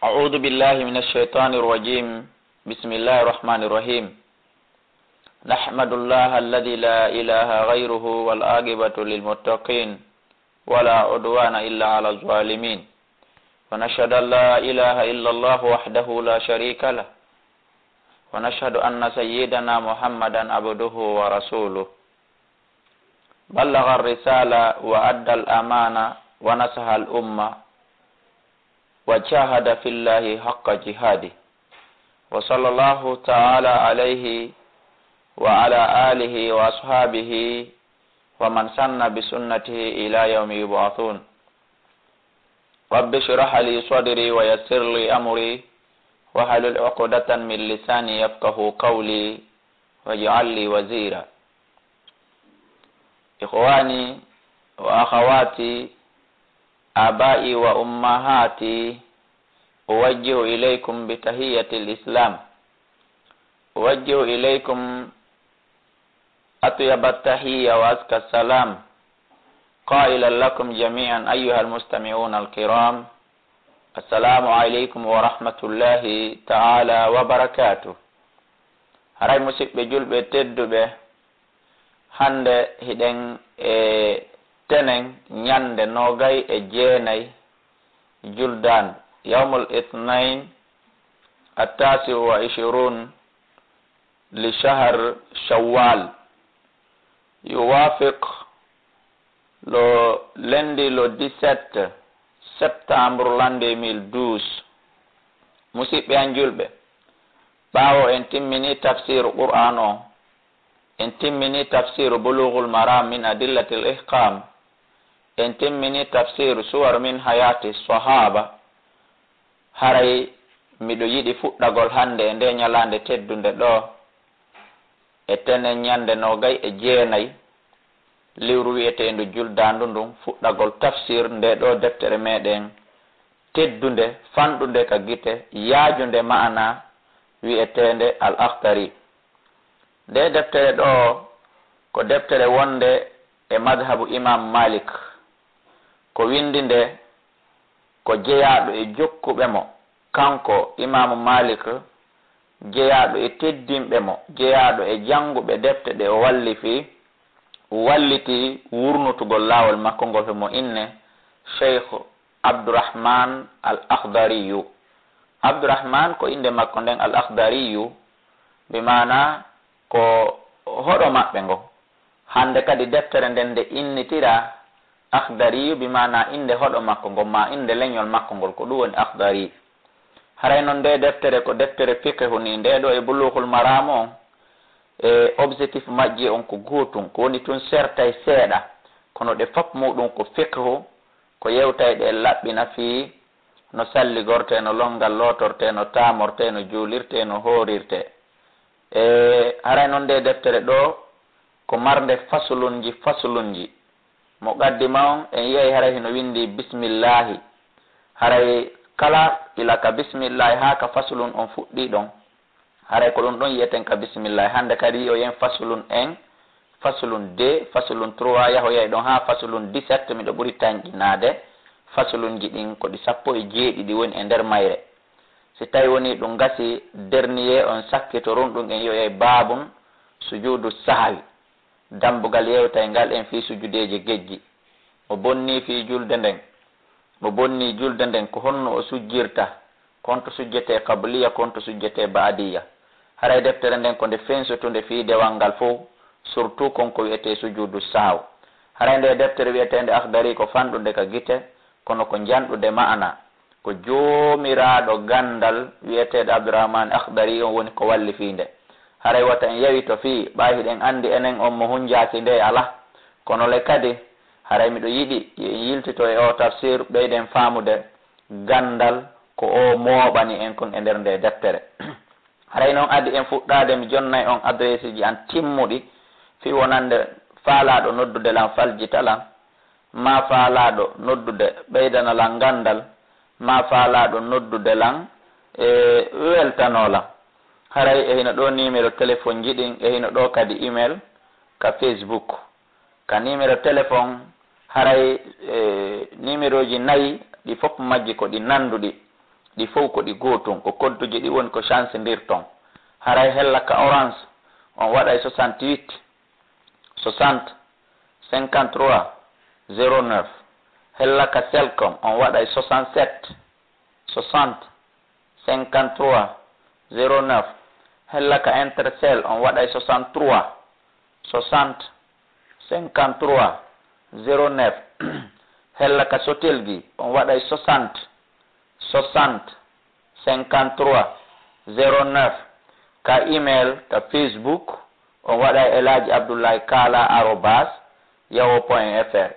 أعوذ بالله من الشيطان الرجيم. بسم الله الرحمن الرحيم. نحمد الله الذي لا إله غيره والعاقبة للمتقين ولا عدوان إلا على الظالمين. ونشهد أن لا إله إلا الله وحده لا شريك له. ونشهد أن سيدنا محمدا عبده ورسوله. بلغ الرسالة وأدى الأمانة ونصح الأمة وجاهد في الله حق جهاده وصلى الله تعالى عليه وعلى آله وأصحابه ومن سن بسنته إلى يوم يبعثون. رب اشرح لي صدري ويسر لي أمري واحلل عقدة من لساني يفقهوا قولي واجعل لي وزيرا. إخواني وأخواتي آبائي وأمهاتي أوجه إليكم بتحية الإسلام. أوجه إليكم أطيب التحية وأزكى السلام قائلا لكم جميعا أيها المستمعون الكرام السلام عليكم ورحمة الله تعالى وبركاته. haray musidɓe julɓe tedduɓe, hande hiɗen tenen ñande nogay e jeenay juldan yawmul ithnain التاسع وعشرون لشهر شوال يوافق لو lundi le 17 septembre l'an 2012. musidɓe an julɓe, ɓaawo en timmini tafsir qur'an o, en timmini tafsir bulughul maram min adillatil ihkam, en timmini tafsir suwar min hayati sahaba. haray miɗo yiɗi fuɗɗagol hande e nde ñalande teddunde ɗo e tenen ñande nogay e jeenayi liwru wi'etendu juldandu ndun, fuɗɗagol tafsir nde ɗo deftere meɗen teddunde fanɗunde ka gite yaajunde ma'ana wi'etende al akhtari. nde deftere ɗo ko deftere wonde e madhabu imam malik, ko windi nde ko jeyaɗo e jokkuɓe mo kanko imamu malik, jeyaɗo e teddinɓe mo, jeyaɗo e janguɓe defte ɗe o walliti wurnutugol laawol makko ngol mo inne cheikh abdourahman al akhdariyu. abdourahman ko inde makko nden al akhdariyu, bi mana ko hoɗo maɓɓe ngo. hande kadi deftere nden nde innitira akhdariyu, bi mana inde hoɗo makko ngo ma inde leñol makko ngol, ko ɗum woni akhdari. haray noon nde deftere ko deftere fiqhu ni, nde ɗo e bulughul maram on e objectif majji on ko gotum, ko woni tun sertay seeɗa, kono ɗe fop muɗum ko fiqhu, ko yewtay ɗe laɓɓina fi no salligorte, no longal lotorte, no tamorte, no juulirte, no horirte. haray noon nde deftere ɗo ko marde fasulunji mo qaddima on en yehi haray hino windi bismillahi. haray kala ila ka bismillahi ha ka fasulun on fuɗɗi ɗon, haray ko ɗum ɗon yiyeten ka bismillahi. hande kadi o yen fasulun 1, fasulun 2, fasulun 3 yahoyay ɗon ha fasulun 17. miɗo ɓuri tanƴinade fasulunji ɗin ko ɗi 17 woni e nder mayre. si tawi woni ɗum gasi dernier on sakkitorun ɗum en yoyay babun sujudu sahwi, dambugal yewtay ngal en fi sujudeji gejji. mo bonni fi julde nden, mo bonni julde nden ko honno o sujjirta, konto sujjete qabliya, konto sujjete baadiya. haray deftere nden ko nde fensotunde fi dewal ngal fof, surtout konko wiyete sujudu sahw. haray nde deftere wiyetende akhdari ko fanɗude ka gite, kono ko janɗude ma'ana, ko joomiraɗo gandal wiyeteɗo abdourahman akhdari on woni ko walli fi nde. haray wata en yawi to fi ɓawi hiɗen andi enen on mo hunjaki nde ala, kono le kadi haray miɗo yiɗi yiltito e o tafsir ɓeyden famude gandal ko o mooɓani en kon e nder nde deftere. haray noon adi en fuɗɗade mi jonnay on adresse ji an timmuɗi fi wonande faalaɗo noddude lan faljitalan, ma faalaɗo noddude ɓeydanalan gandal, ma faalaɗo noddude lan e weltanolan. haray e hino ɗo numéro téléphone jiɗin, e hino ɗo kadi email ka facebook, ka numéro téléphone. haray numéro ji 4 ɗi fof majji ko ɗi nanduɗi. ɗi fof ko ɗi gotum ko kodduji ɗi woni ko chance ndir ton haray hella ka orange on waɗay 68 60 53 09 hella ka Selcom on waɗay 67 60 53 09 hella ka Intercell on waɗay 63 60 53 09 hella ka Sotelgi on waɗay 60 60 53 09 ka email ka Facebook on waɗay Elaji Abdoulaye Kala @yahoo.fr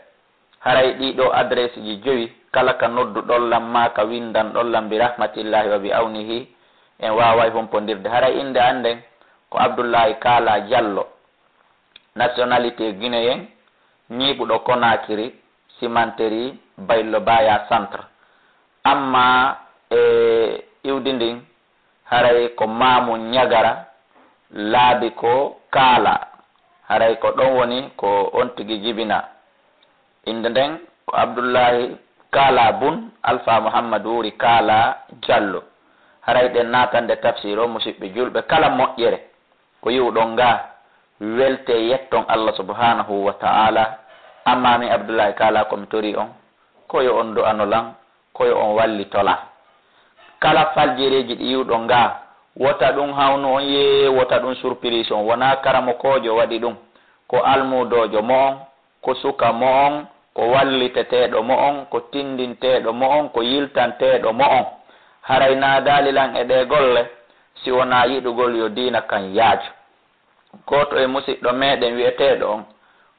haray ɗiɗo adresse ji joyi kala ka noddu ɗollam ma ka windan ɗollam bi rahmatillahi wa bi awnihi en waway hompodirde haray inde anden ko Abdoulaye Kala Diallo, nationalité guinéen, ñiɓuɗo Conakry, cimenterie Baylo Baya centre. Amma iwdi ndin haray ko Mamu Ñagara, laabi ko Kala, haray ko ɗon woni ko on tigi jibina. Inde nden ko Abdoulaye Kala Bun Alpha Muhammadu wuri Kala Diallo. haray ɗen natande tafsir o musidɓe julɓe kala moƴƴere ko yiwɗon nga welte yetton Allah subhanahu wa ta'ala. Amma min Abdoulaye Kala komi tori on koyo on do'anolan koyo on wallitola kala faljereji ɗi yiwɗon nga wota ɗum hawnu on wota ɗum surprise on wona karamokojo waɗi ɗum ko almudojo mo on ko suka mo on ko walliteteɗo mo on ko tindinteɗo mo on ko yiltanteɗo mo on haray na dalilan e ɗe golle si wona yiɗugol yo dina kan yaaju. Goto e musidɗo meɗen wi'eteɗo on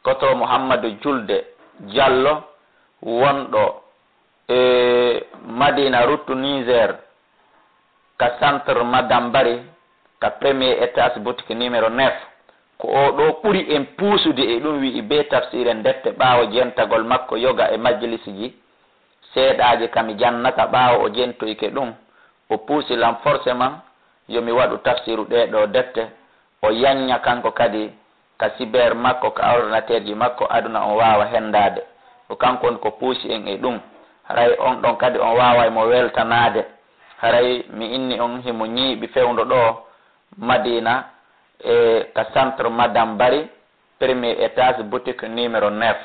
koto Mouhammadou Julde Diallo wonɗo Madina Ruttu Niger ka centre Madame Bari ka premier étage boutique numéro 9 ko o ɗo ɓuri en puusude e ɗum wi'i be tafsir en dette ɓaawo jentagol makko yoga e majlisiji seeɗaji kami jannata ɓaawo o jentoyke ɗum o puusilam forcément yomi waɗu tafsiru ɗeɗo dette o yanya kanko kadi ka cyber makko ka ordinateur ji makko aduna on wawa hendade ko kankon ko puusi en e ɗum haray on ɗon kadi on wawa mo weltanade haray mi inni on himo ñiiɓi fewndo ɗo Madina ka centre Madame Bari premier étage boutique numéro 9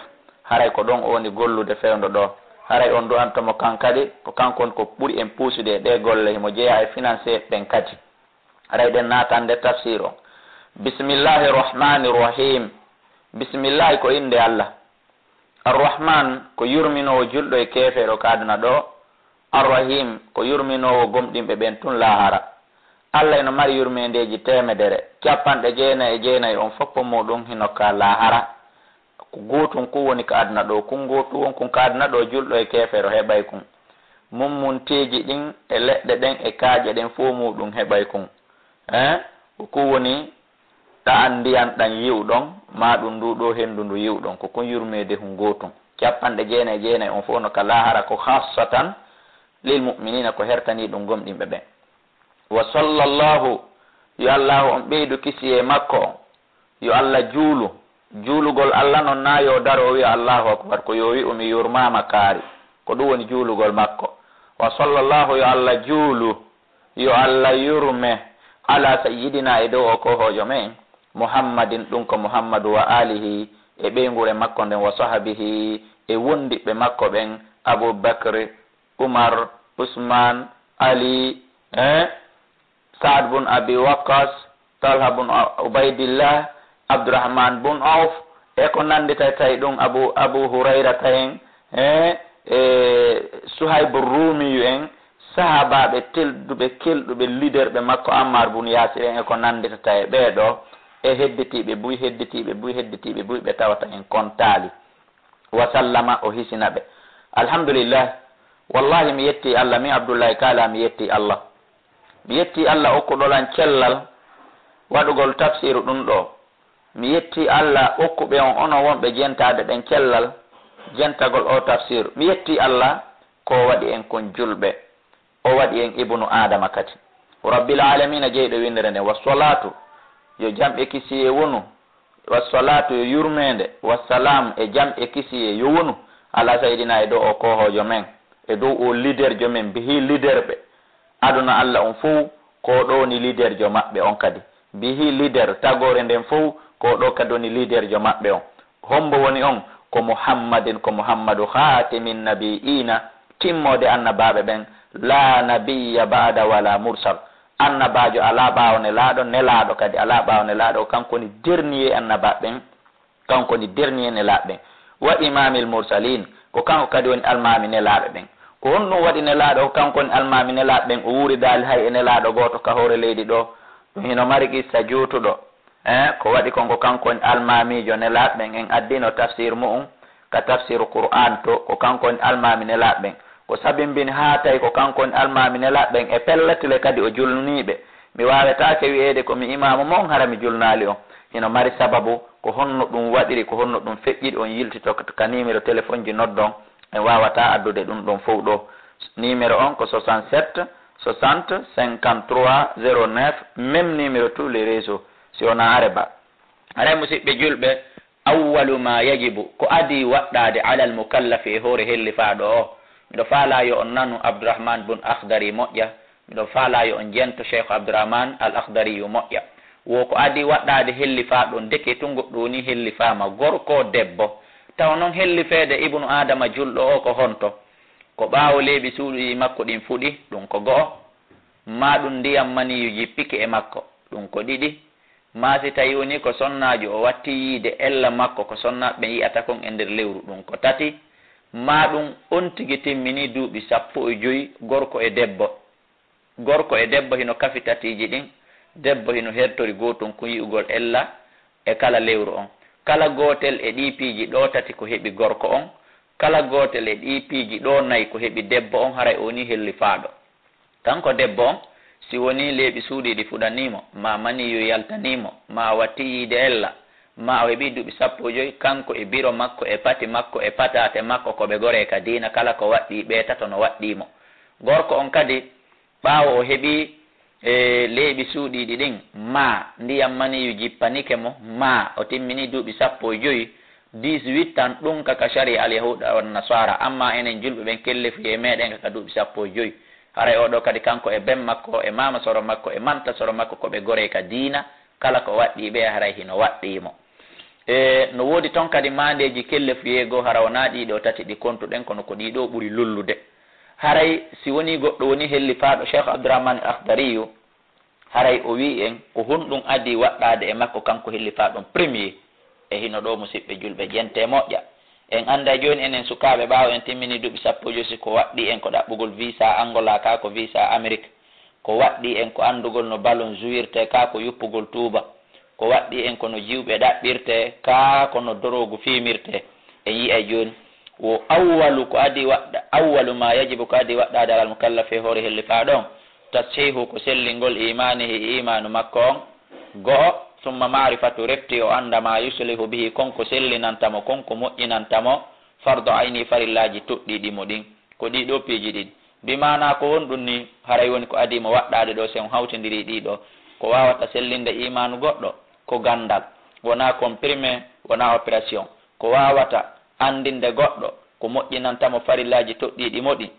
haray ko ɗon o woni gollude fewndo ɗo haray on du'antomo kan kadi ko kankon ko ɓuri en puusude ɗe golle himo jeeya e financier ɗen kadi haray ɗen natande tafsir on. Bismillahi rahmani rahim. Bismillahi ko inde Allah. Ar-Rahman ko yurminowo julɗo e kefeero ka aduna ɗo. Ar-Rahim ko yurminowo gomɗinɓe ɓen tun lahara. Allah eno mari yurmendeji temedere capanɗe 9 on foppo muɗum hino ka lahara ko gotum ku woni ka aduna ɗo kun gotu won kun ka aduna ɗo julɗo e kefeero heɓay kun mummunteji ɗin e leɗɗe ɗen e kaaƴe ɗen fo muɗum heɓay kun ku woni ɗan ndiyan ɗan yiwɗon ma ɗum nduɗo hendu ndu yiwɗon ko kon yurmede hun gotum capanɗe 9 on fof no ka lahara ko hassatan lil mu'minina ko hertani ɗum gomɗinɓe ɓen. Wa sallallahu yo allahu on ɓeydu kisi e makko yo Allah juulugol Allah non na yo daro o wiya allahu akbar ko yo wi mi yurmama kaari ko ɗum woni juulugol makko. Wa sallallahu yo Allah juulu yo Allah yurme ala sayyidina e dow o ko hojo men Muhammadin ɗum ko Muhammadu wa alihi e ɓeygure makko nden wa sahabihi e wondiɓe makko ɓen Aboubacry, Umar, Usman, Ali, Saad bun Abi Waqqas, Talha bun Ubaydillah, Abdurrahman bun Auf e ko nandita tawi ɗum Abu Hurayra tahen Suhaybu Rumiyu en sahabaɓe telduɓe kelɗuɓe leader ɓe makko Ammar bun Yasir en e ko nandita tawi ɓeɗo e hedditiɓe buy ɓe tawata en kontali wa sallama o hisina ɓe. Alhamdulillah, wallahi mi yetti Allah, min Abdoulaye Kala mi yetti Allah okkuɗolan cellal waɗugol tafsiru ɗum ɗo. Mi yetti Allah okkuɓe on ono wonɓe jentade ɗen cellal jentagol o tafsir. Mi yetti Allah ko waɗi en kon julɓe, o waɗi en ibnu adama kadi. Rabbil alamina jeyɗo windere nde wassalatu yo jam e kisiye wonu, wassalatu yo yurmede, wassalam e jam e kisiye yo wonu ala sayidina e dow o kohojo men e dow o leader jo men bihi leader ɓe aduna Allah on fuu ko ɗo ni leader jo maɓɓe on kadi bihi leader tagore nden fuu ko ɗo kadi woni leader jo maɓɓe on hombo woni on ko muhammadin ko muhammadu khatimin nabiina timmode annabaɓe ɓen la nabiya ba'da wala mursal annabajo ala ɓawo nelaɗo nelaɗo kadi ala ɓawo nelaɗo kanko ni dernier annabaɓe ɓen kanko ni dernier nelaɓe ɓen wa imamil mursalin ko kanko kadi woni almami nelaɓe ɓen ko honɗum waɗi nelaɗo ko kanko woni almami nelaɓe ɓen o wuuri dali hay e nelaɗo goto ka hoore leydi ɗo ɗum hino mari qissa juutuɗo ko waɗi konko kanko woni almamijo nelaɓe ɓen en addino tafsir mu'um ka tafsiru qur'an to ko kanko woni almami nelaɓe ɓen ko sabimbini ha tawi ko kanko woni almami nelaɓe ɓen e pelletile kadi o julniɓe mi wawetake wiyede komi imamu mon hara mi julnali on hino mari sababu ko honno ɗum waɗiri ko honno ɗum feƴƴiɗi on yiltito ka numéro téléphone ji noddon en wawata addude ɗum ɗon fof ɗo numéro on ko 67 60 53 09 même numéro tous les réseaux si wona areba aray musidɓe julɓe awwalu ma yajibu ko adi waɗɗade ala al mukallafi e hoore hellifaɗo o miɗo faalayo on nanu abdourahmane bun akhdari moƴƴa miɗo faalayo on jento cheikh abdourahmane al akhdariyu moƴƴa wo ko adi waɗɗade hellifaɗo deke to goɗɗo woni hellifama gorko debbo taw noon hellifede ibnu adama julɗo o ko honto ko ɓaawo leeɓi suuɗi makko ɗin fuɗi ɗum ko go'o ma ɗum ndiyam maniyu jippike e makko ɗum ko ɗiɗi ma si tawi woni ko sonnajo o watti yiide ella makko ko sonnaɓe ɓe yiyata kon e nder lewru ɗum ko tati ma ɗum on tigi timmini duuɓi 15 gorko e debbo hino kafi tatiji ɗin debbo hino hertori gotum ko yi'ugol ella e kala lewru on kala gotel e ɗi piiji ɗo tati ko heɓi gorko on kala gotel e ɗi piiji ɗo nayi ko heɓi debbo on haray o woni hellifaɗo kanko debbo on si woni leeɓi suuɗiɗi fuɗanimo ma maniyu yaltanimo ma watti yiide ella ma o heɓi duuɓi 15 kanko e biro makko e pati makko e patate makko koɓe gore ka dina kala ko waɗɗi ɓe tato no waɗɗimo gorko on kadi ɓaawo o heɓi leeɓi suuɗiɗi ɗin ma ndiyam maniyu jippanike mo ma o timmini duuɓi 15 18 tan ɗum kaka shari al yahuda on nasara amma enen julɓe ɓen kellefuye meɗen kaka duuɓi 15 haray oɗo kadi kanko e ben makko e mama soro makko e manta soro makko koɓe gore ka diina kala ko waɗɗi ɓe haray hino waɗɗimo no woodi toon kadi mandeji kellefuyego hara wona ɗiɗo tati ɗi kontuɗen kono ko ɗiɗo ɓuuri lullude haray si woni goɗɗo woni hellifaɗo cheikh abdourahmane akhdariyu haray o wi en ko honɗum adi waɗɗade e makko kanko hellifaɗon premier e hino ɗo musidɓe julɓe jente moƴƴa en anda joni enen sukaɓe ɓawo en timmini duuɓi 10 ko waɗɗi en ko ɗaɓɓugol visa angola ka ko visa amérique ko waɗɗi en ko andugol no ballon jouirte ka ko yuppugol tuuba ko waɗɗi en kono jiwɓe ɗaɓɓirte ka kono dorogu fimirte en yiyay joni wo awwalu ko adi waɗɗa awwalu ma yajibu ko adi waɗɗade alal mukallafe hoore hellifaɗon tashihu ko sellingol imanihi imanu makko on go'o summa marifatu refti o anda ma yuslihu bihi konko sellinantamo konko moƴƴinantamo fardo ayni farillaji toɗɗiɗimo ɗin ko ɗiɗo piiji ɗiɗi bimana ko wonɗum ni haray woni ko adimo waɗɗade ɗo sen hawtidiri ɗiɗo ko wawata sellinde imanu goɗɗo ko gandal wona comprimé wona opération ko wawata andinde goɗɗo ko moƴƴinantamo farillaji toɗɗiɗi moɗi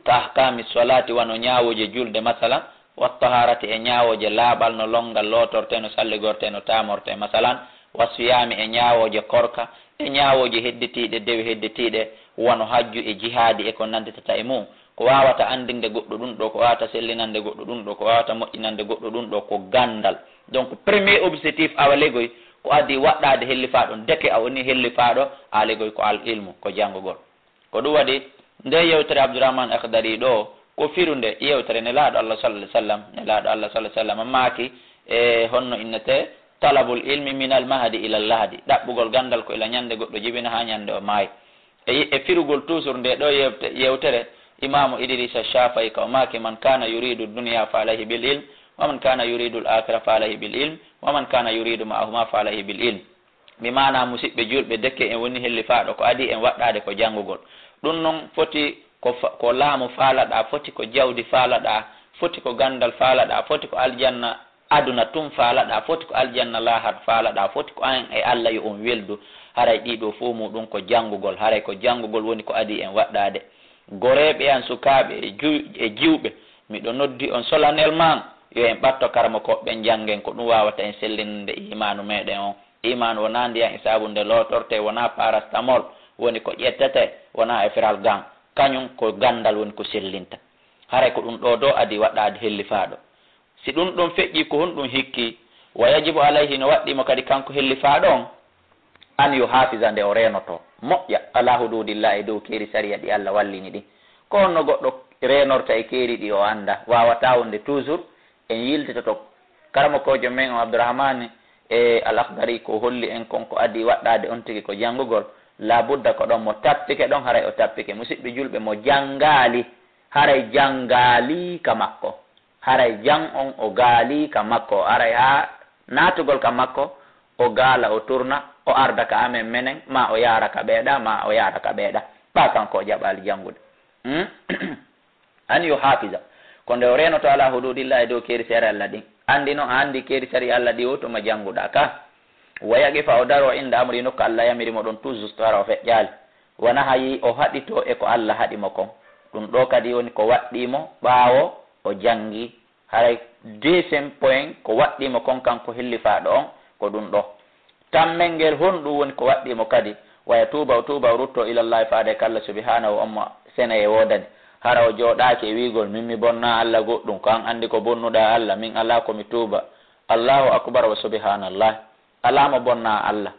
tahkami solati wano ñawoje julde masalan wattaharati e ñawoje laaɓal no longal lotorte no salligorte no tamorte masalan wasfiyami e ñawoje korka e ñawoje hedditiɗe dewi hedditiɗe wano hajju e jihaadi e ko nanditata e mum ko wawata andinde goɗɗo ɗum ɗo ko wawata sellinande goɗɗo ɗum ɗo ko wawata moƴƴinande goɗɗo ɗum ɗo ko gandal donc premier objectif awa legoy ko adi waɗɗade hellifaɗo deke a woni hellifaɗo a legoy ko al ilmu ko janngugol ko ɗum waɗi nde yewtere abdourahmane akhdari ɗo ko firunde yewtere nelaɗo allah sallah sallam nelaɗo allah sallah sallam maaki e honno innete talabul ilmi min al mahdi ila al lahdi ɗaɓɓugol gandal ko ila ñande goɗɗo jibina ha ñande o maayi e firugol toujours nde ɗo yewtere imamu idrissa shafai ka o maaki man kana yuridu dunia fa alayhi bil ilm wa man kana yuridu al akhira fa alayhi bil ilm wa man kana yuridu ma'ahuma fa alayhi bil ilm mi mana musidɓe julɓe dekke en woni hellifaɗo ko adi en waɗɗade ko janngugol ɗum noon foti ko laamu faalaɗa foti ko jawdi faalaɗa foti ko gandal faalaɗa foti ko aljanna aduna tum faalaɗa foti ko aljanna lahar faalaɗa foti ko an e allah yo on weldu haray ɗiɗo fo muɗum ko janngugol haray ko janngugol woni ko adi en waɗɗade goreɓe an sukaɓe e jiwɓe miɗo noddi on solennellement yo en ɓatto karama koɓɓen janggen ko ɗum wawata en sellinde imanu meɗen on. Imanu wona ndiyan e saabu nde lotorte, wona parastamol woni ko ƴettete, wona e firal gan, kañum ko gandal woni ko sellinta. haray ko ɗum ɗo do adi waɗade hellifaɗo. si ɗum ɗum feƴƴi ko honɗum hikki, wa yajibu alayhi no waɗɗimo kadi kanko hellifaɗo on an yo hafisa nde o renoto moƴƴa ala hududillahi dow keeri sariya ɗi Allah wallini ɗi. ko honno goɗɗo renorta e keeri ɗi o anda, wawata wonde toujours en yiltitoto karamakojo men o Abdourahmane e al-Akhdari ko holli en konko adi waɗɗade on tigi ko janngugol, labudda ko ɗon mo tappike ɗon haray o tappike. musidɓe julɓe mo jangali haray jangali ka makko, haray jang on o gaali ka makko, aray ha natugol ka makko o gaala o turna o arda ka amen menen, ma o yara ka ɓeeɗa, ma o yara ka ɓeeɗa, ɓa kanko o jaɓali jangude. an yo hafisa ko nde o renoto ala hududillah e dow keeri sari Allah ɗin. andi noon a andi keeri sari Allah ɗi o toma janguɗa ka wayagi fa o daro inda amri nokko Allah yamirimo ɗon toujours to ara o feƴƴali, wona hayi o haɗito e ko Allah haɗimo kon. ɗum ɗo kadi woni ko waɗɗimo ɓaawo o jangi. haray deuxiéme point ko waɗɗimo kon kanko hellifaɗo on ko ɗum ɗo. tammel ngel honɗum woni ko waɗɗimo kadi waya tuuba o tuuba o rutto ilallahi faade ko Allah subhanahu ommo sene e wodani. hara o jooɗaki e wigol min mi bonna Allah goɗɗum, ko an andi ko bonnuɗa Allah, min ala komi tuuba. Allahu akbar wa subhanallah, alamo bonna Allah.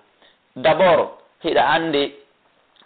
d'abord hiɗa andi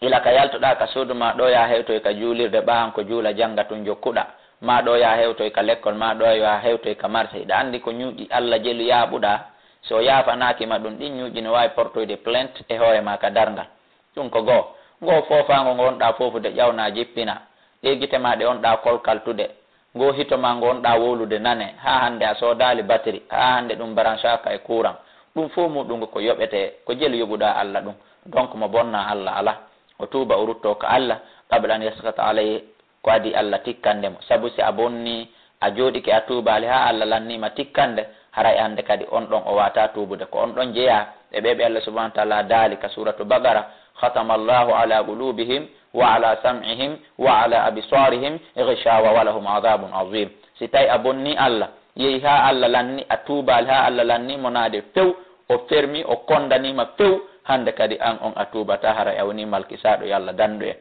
ila ka yaltoɗa ka suudu ma ɗo ya hewtoy ka juulirde ɓahan ko juula janga tun jokkuɗa, ma ɗo ya hewtoy ka l'école, ma ɗo ya hewtoy ka marché. hiɗa andi ko ñuuƴi Allah jelu yaaɓuɗa, so yafanakima ɗum ɗin ñuuƴi ne wawi portoyde plainte e hoore ma ka dargal. ɗum ko goho ngo fofango gonɗa fofude ƴawna jippina, ɗe guite ma ɗe onɗa kolkaltude, ngo hitoma ngo onɗa wolude nane, ha hande a sodali batterie, ha hande ɗum branchaka e courant. ɗum fo muɗum ko yoɓete ko jelu yoɓuɗa Allah ɗum. donc mo bonna Allah ala o tuuba o rutto ko Allah qabla an yasqata alayhi, ko adi Allah tikkandemo. sabu si a bonni a jooɗike a tuubali ha Allah lannima tikkande, haray hande kadi on ɗon o wata tuubude. ko on ɗon jeeya e ɓeɓe Allah subhanahu wa ta'ala daali ka suratu Bagara, khatama Allahu ala qulubihim wa ala sam'ihim wa ala absarihim ghishawa wa lahum adhabun azim. si tawi a bonni Allah yehi ha Allah lanni a tuubali ha Allah lanni monade few, o fermi o kondanima few, hande kadi an on a tuubata haray a woni malkisaɗo yo Allah dandu en.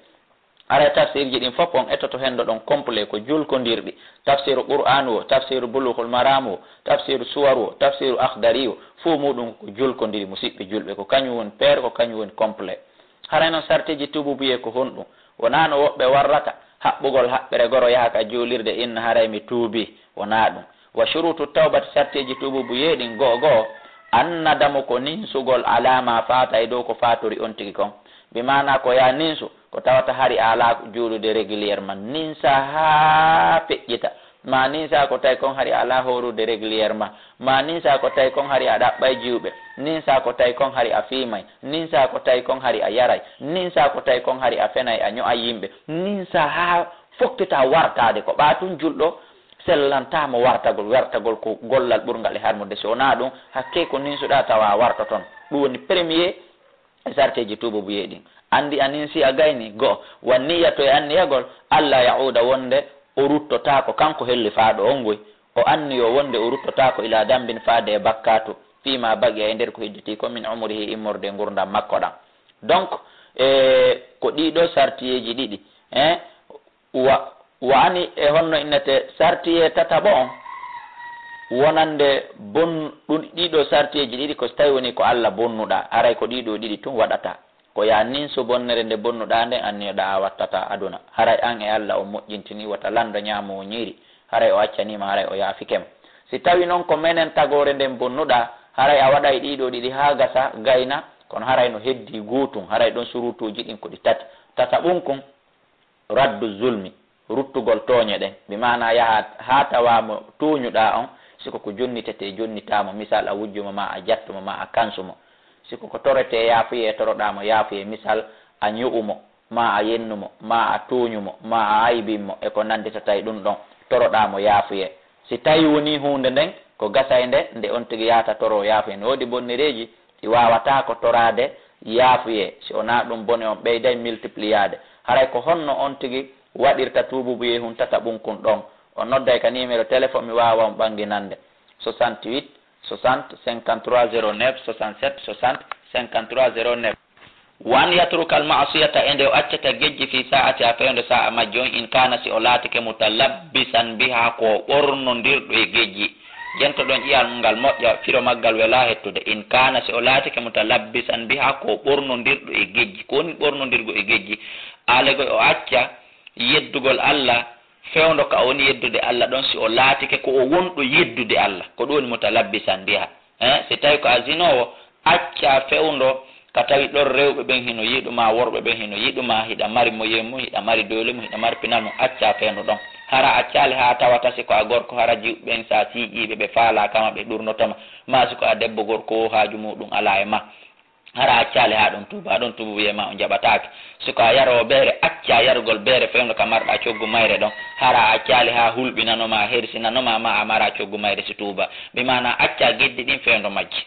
ara tafsirji ɗin fof on ettoto hendo ɗon complet ko julkodirɗi. tafsiru qur'an o, tafsiru bulughul maram o, tafsiru suwar o, tafsiru akhdari o, fo muɗum ko julkodiri musidɓe julɓe, ko kañum woni pere, ko kañum woni complet. haray noon sartiji tububuye ko honɗum, wona no woɓɓe warrata haɓɓugol haɓɓere goro yahaka julirde inna haray mi tuubi, wona ɗum. wa shurutu tawbati, sartiji tububuye ɗin goho goho annadamu ko ninsugol alama fata e dow ko fatori on tigi kon. bi mana ko ya ninsu ko tawata hari ala juulude régulièrement, ninsa ha feƴƴita, ma ninsa ko tawi kon hari ala horude régulièrement, ma ninsa ko tawi kon hari a ɗaɓɓay jiwɓe, ninsa ko tawi kon hari a fiimay, ninsa ko tawi kon hari a yaray, ninsa ko tawi kon hari a fenay a ño'ay yimɓe, ninsa ha fokkita wartade ko ɓatun julɗo sellantamo wartagol ko gollal ɓurgal e harmude. so wona ɗum hakke ko ninsuɗa tawa warta toon. ɗum woni premier sarteji tububuye ɗin. andi a ninsi a gayni goho wanniya to e anniyagol Allah yauda wonde o ruttotako kanko hellifaɗo on goy, o anniyo wonde o ruttotako ila dambin faade e bakkatu fima bagi e nder ko hidditi ko min umrihi immorde gurdam makko ɗam. donc ko ɗiɗo sartiyeji ɗiɗi wani e honno innete sartiye tataɓo on wonande ɗum ɗiɗo sartiyeji ɗiɗi ko so tawi woni ko Allah bonnuɗa, aray ko ɗiɗo ɗiɗi tun waɗata. ko ya nin so bonnere nde bonnuɗa nde anniyoɗa a wattata aduna. haray an e Allah o moƴƴintini wata lando ñaamo o ñiiri, haray o accanima, haray o yaafikema. si tawi noon ko menen tagore nden bonnuɗa, haray a waɗay ɗiɗo ɗiɗi ha gasa gayna, kono haray no heddi guutum, haray ɗon surutuji ɗin ko ɗi tati. tataɓum kum raddu zulmi, ruttugol tooñe ɗen, bi mana yaha ha tawamo tuñuɗa on, siko ko jonnitete jonnitamo, misal a wujjumo ma, a jattumo ma, a kansumo. siko ko torete yaafuye toroɗamo yaafuye, misal a ñu'umo ma, a yennumo ma, a tuñumo ma, a aybinmo e ko nandita tawi ɗum ɗon toroɗamo yaafuye. si tawi woni hunde nden ko gasay nde on tigui yahata toro yaafuye. ne woodi bonnereji ɗi wawata ko torade yaafuye, si wona ɗum bone on ɓeyday multipliade. haray ko honno on tigui waɗirta tububuye hun tata ɓunkun ɗon, o nodday ka numéro téléphone mi wawa on ɓanginande 68 60 53 09 67 60 53 09 wan yatruka al ma'siyata ende o accata gejji fi sa'ati a fewndo sa'a majjon in kana si o laatike mutalabbisan biha ko ɓornodirɗo e gejji jento ɗon ƴiyal ngal moƴƴa firo maggal wela hettude in kana si o laatike mutalabbisan biha ko ɓornodirɗo e gejji ko woni ɓornodirgo e gejji alego o acca yeddugol Allah fewndo ka woni yeddude Allah ɗon si o laatike ko o wonɗo yeddude Allah ko ɗum woni mutalabbisan biha si tawi ko a zinowo acca fewndo ka tawi ɗon rewɓe ɓen hino yiɗuma worɓe ɓen hino yiɗuma hiɗa mari mo yemmu hiɗa mari doole mum hiɗa mari pinal mum acca fewndo ɗon hara accali ha tawata siko a gorko hara jiwɓe ɓen sa siiƴiɓe ɓe faala kama ɓe ɗurnotoma ma siko a debbo gorko haaju muɗum ala e ma hara accali ha ɗon tuuba ɗon tuuba wiyema o jaɓatake siko a yarowo beere acca yarugol beere fewndo ka marɗa coggu mayre ɗon hara accali ha hulɓinanoma hersinanoma ma a mara coggu mayre si tuuba bimana acca geddi ɗin fewndo majji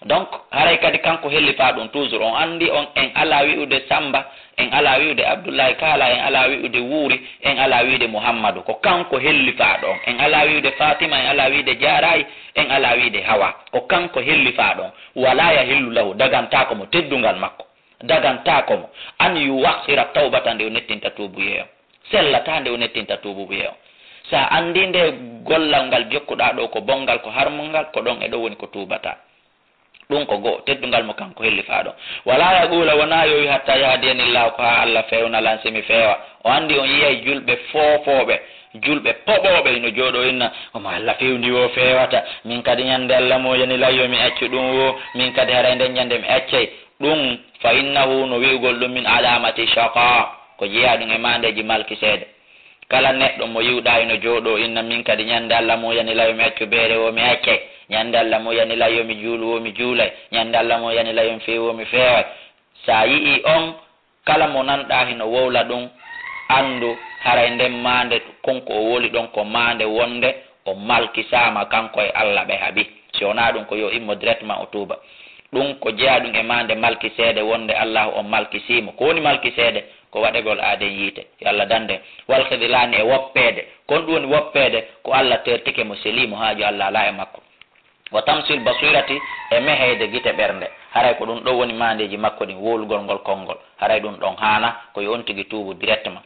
donc haray kadi kanko hellifa ɗum toujours on andi on en ala wi'ude Samba en ala wi'ude Abdoullahi Kala en ala wi'ude Wuuri en ala wi'ude Muhammadu ko kanko hellifa ɗon en ala wi'ude Fatima en ala wi'ude Jarayi en ala wi'ude Hawa ko kanko hellifa ɗon wala ya hillu lahu dagantako mo teddungal makko dagantako mo an yuwakhira tawbata nde o nettinta tuubu yeeyo sellata nde o nettinta tuubu yeeyo sa andi nde gollal ngal jokkuɗa ɗo ko bongal ko harmungal ko ɗon e ɗo woni ko tuubata ɗum ko goo teddungal mo kanko hellifa ɗon wala yaqula wona yowi hatta yahdiyanillahu ko ha Allah fewnalan semi feewa o andi on yiyay julɓe foofoɓe julɓe poɓoɓe ino jooɗo inna omo Allah fewndi o fewata min kadi ñande Allah mo yani layyo mi accu ɗum o min kadi haray nden ñande mi accay ɗum fa innahu no wi'ugol ɗum min alamati shaqa ko jeeya ɗum e mandeji malki seede kala neɗɗo mo yiwɗa ino jooɗo inna min kadi ñande Allah mo yani layyo mi accu beere o mi accay ñande Allah mo yani layyo mi juulu o mi juulay ñande Allah mo yani layyo mi feewi o mi feeway sa yii on kala mo nanɗa hino wowla ɗum andu haray nden mande konko o woli ɗon ko mande wonde o malkisama kanko e Allah ɓe haaɓi si wona ɗum ko yo immo directement o tuuba ɗum ko jeeya ɗum e mande malkiseede wonde Allah o malkisimo ko woni malkiseede ko waɗegol aaden yiite yo Allah dande walhidilani e woppede kon ɗum woni woppede ko Allah tertike mo selimo haaju Allah ala e makko wa tamsil basirati e mehede gite ɓernde haray ko ɗum ɗo woni mandeji makko ɗin wolugol ngol konngol haray ɗum ɗon haana ko yo on tigi tuubu directement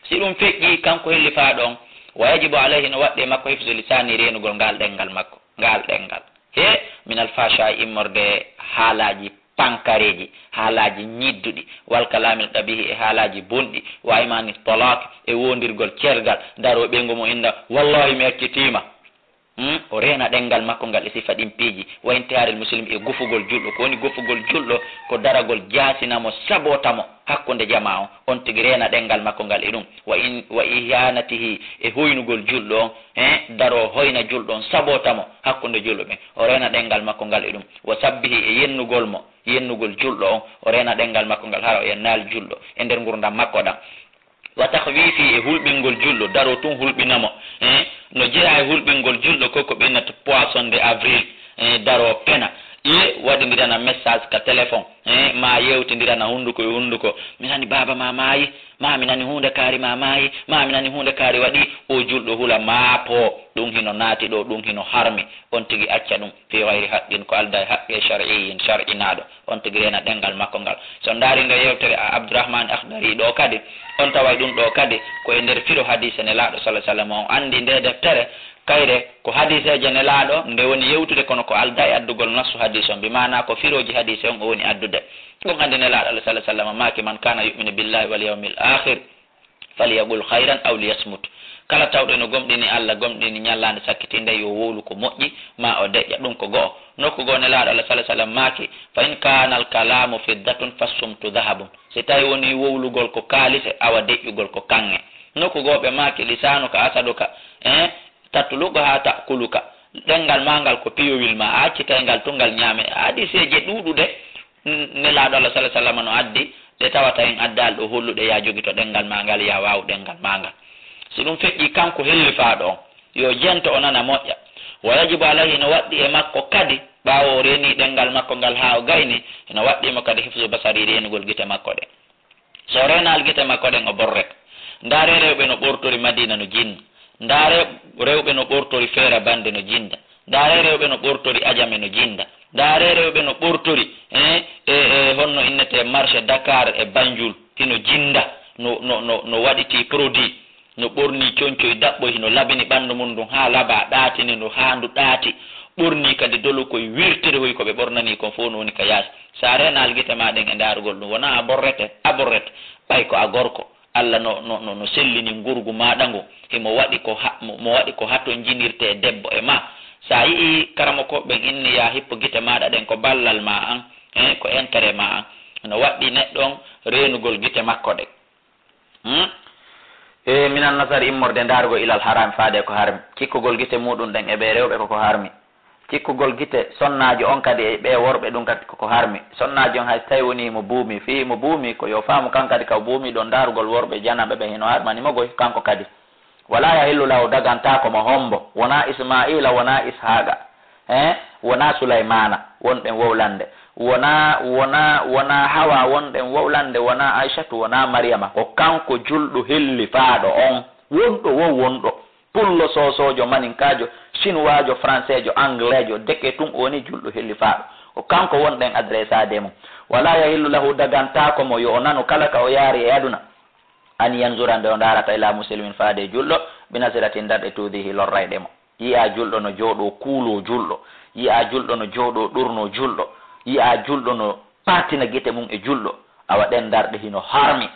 si ɗum feƴƴi kanko hellifa ɗon wa yajibu alayhi no waɗɗe makko hifsu lisani renugol ngal ɗengal makko ngal ɗengal he min alfasha immorde haalaji pankareji haalaji ñidduɗi wal kalamil ɗabihi e haalaji bonɗi wa imani talak e wondirgol cergal daro ɓeygu mo inda wallahi mi accitima o rena ɗengal makko ngal e sifa ɗin piiji wa intiharil muslim e gofugol julɗo ko woni gofugol julɗo ko daragol jasinamo sabotamo hakkude jama o on tigi rena ɗengal makko ngal e ɗum wa ihanatihi e hoynugol julɗo on daro hoyna julɗo on sabotamo hakkude julɗo ɓen o rena ɗengal makko ngal e ɗum wa sabbihi e yennugol julɗo on o rena ɗengal makko ngal hara o yennal julɗo e nder gurdam makko ɗam wa tahwifi e hulɓingol julɗo daro tun hulɓinamo no jeeya e hulɓingol julɗo koko ɓennata poisson de avril daro pena waɗidirana message ka téléphone ma yewtidirana hunduko e hunduko mi nani baba ma maayi ma mi nani hunde kaari ma maayi ma mi nani hunde kaari waɗi o julɗo hula maapo ɗum hino naati ɗo ɗum hino harmi on tigi acca ɗum fi wayri haqqin ko alda e haqqe shar'iyin shar'inaɗo on tigi rena ɗengal makko ngal so ndaari nde yewtere Abdourahmane Akhdari ɗo kadi on taway ɗum ɗo kadi ko e nder firo hadise ne laaɗo sallah sallam on andi nde deftere kayre ko hadiseje ne laaɗo nde woni yewtude kono ko alda e addugol nassu hadise on bimana ko firoji hadise on o woni addude ɗum andi ne laaɗo Allah sallah sallam maki man kana yuminu billahi wal yawmil akhir falyaqul khayran aw liyasmut kala tawɗo no gomɗini Allah gomɗini ñallande sakkitinde yo wowlu ko moƴƴi ma o deƴƴa ɗum ko go'o nokku goo ne laaɗo Allah sallah sallam maki fa in kana al kalamu fiddatun fassumtu dahabun si tawi woni wowlugol ko kaalise awa deƴƴugol ko kange nokku goo ɓe maki lisanuka asaduka tattulugo ha takuluka ɗengal mangal ko piyowil ma a accitay ngal tungal ñaame hadiseje ɗuɗuɗe ne laaɗo Allah sallah sallam no addi ɗe tawata en addal ɗo holluɗe ya jogi to ɗengal mangal ya waw ɗengal mangal si ɗum feƴƴi kanko hellifaɗo on yo jento o nana moƴƴa wa yajibu alayhi no waɗɗi e makko kadi ɓawo o reni ɗengal makko ngal ha o gayni no waɗɗimo kadi hifsu basari renugol gite makko ɗen so renal gite makko ɗen o borrek ndaare rewɓe no ɓortori Madina no jinni ndaare rewɓe no ɓortori feera bande no jinda, ndaare rewɓe no ɓortori ajame no jinda, ndaare rewɓe no ɓortori honno innete marché Dakar e Banjul hino jinda no waɗiti produit no ɓorni coñcoye daɓɓo hino labini ɓanndu mum ɗum ha laba ɗaatini no haandu ɗaati ɓorni kadi dolu koye wirtere hoy koɓe ɓornani kon fof no woni ka yaasi. sa renal guite maɗen e ndarugol ɗum wona a borrete ɓay ko a gorko Allah no sellini ngurgu maɗa ngu himo waɗi ko hatto jinirte e debbo e ma. sa yii karama ko ɓen inni ya hippo guite maɗa ɗen ko ballal ma an ko intérêt ma an no waɗɗi neɗɗon renugol guite makko ɗe minan nasar immorde ndargo ilal haram faade ko harmi cikkugol guite muɗum ɗen e ɓe rewɓe koko harmi cikkugol guite sonnaji on kadi e ɓe worɓe ɗum kadi koko harmi sonnaji on hay tawi woni mo buumi fi mo buumi ko yo faamu kan kadi ka buumi ɗon ndarugol worɓe janaɓe ɓe hino harmanimogoy kanko kadi wala yahillu lahu dagantako mo hombo wona ismaila wona ishaqa wona sulaymana wonɗen wowlande wona hawa wonɗen wowlande wona aishatu wona mariama ko kanko julɗo helli faaɗo on wonɗo wonɗo pullo sosojo maninkajo chinoisejo français jo anglais jo deke tun woni julɗo helli faaɗo ko kanko wonɗen adressade mum wala yahillu lahu dagantako mo yo o nano kala ka o yaari e aduna an yanzura nde o darata ila muslimin faade julɗo binasiratin darɗe tuudihi lorrayɗe mo yiya julɗo no jooɗo kuulo julɗo yiya julɗo no jooɗo ɗurno julɗo yiya julɗo no partina guite mum e julɗo awa ɗen darɗe hino harmi